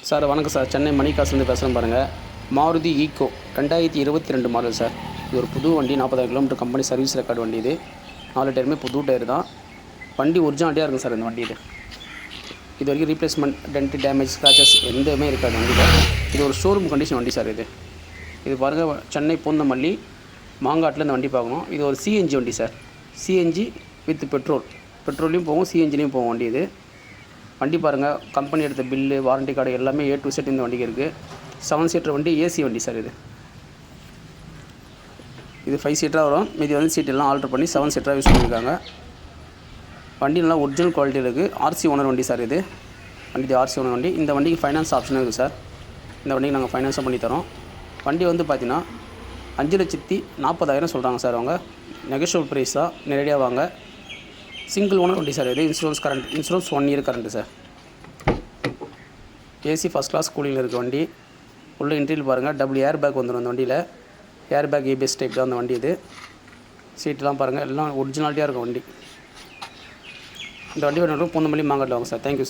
Sir வணக்கம் sir. Chennai மணிகாசுலேருந்து பேசுகிறேன் பாருங்கள். Maruti Eeco 2022 model sir. இது ஒரு புது வண்டி. 40,000 கிலோமீட்டர் கம்பெனி சர்வீஸ் ரெக்கார்டு வண்டி. இது 4 டயருமே புது டயர் தான். வண்டி ஒரிஜினாலிட்டியாக இருக்கும் சார். இந்த வண்டி இது வரைக்கும் ரீப்ளேஸ்மெண்ட், டென்ட், டேமேஜ், ஸ்க்ராச்சஸ் எதுவுமே இருக்காது வண்டியில். இது ஒரு ஷோரூம் கண்டிஷன் வண்டி சார். இது பாருங்கள், சென்னை பூந்தமல்லி மாங்காட்டில் இந்த வண்டி பார்க்கணும். இது ஒரு சிஎன்ஜி வண்டி சார். சிஎன்ஜி வித் பெட்ரோல்லையும் போகும், சிஎன்ஜிலையும் போகும் வண்டி. வண்டி பாருங்கள், கம்பெனி எடுத்த பில்லு, வாரண்டி கார்டு எல்லாமே A to Z இந்த வண்டிக்கு இருக்குது. 7 சீட்டர் வண்டி, ஏசி வண்டி சார். இது 5 சீட்டராக வரும். மீதி வந்து சீட்டெல்லாம் ஆல்ட்ரு பண்ணி 7 சீட்டராக யூஸ் பண்ணியிருக்காங்க. வண்டி நல்லா ஒரிஜினல் குவாலிட்டி இருக்குது. ஆர்சி ஓனர் வண்டி சார். வண்டி ஆர்சி ஓனர் வண்டி. இந்த வண்டிக்கு ஃபைனான்ஸ் ஆப்ஷன் இருக்குது சார். இந்த வண்டிக்கு நாங்கள் ஃபைனான்ஸும் பண்ணித்தரோம். வண்டி வந்து பார்த்தீங்கன்னா 5,40,000 சொல்கிறாங்க சார். அவங்க நெகோஷியபிள் ப்ரைஸாக நேரடியாக வாங்க. சிங்கிள் ஓனர் வண்டி sir. Insurance 1 year current sir. AC first class கூலிங்கில் இருக்க வண்டி. உள்ள இன்டீரியல் பாருங்கள், டபுள் ஏர் பேக் வந்துடும் அந்த வண்டியில். ஏர் பேக் ABS டைப் தான் அந்த வண்டி. சீட்டெலாம் பாருங்கள், எல்லாம் ஒரிஜினாலிட்டியாக இருக்கும் வண்டி. இந்த வண்டி வேணும் பூந்தமல்லி மாங்காட்டில் வாங்க சார். Thank you sir.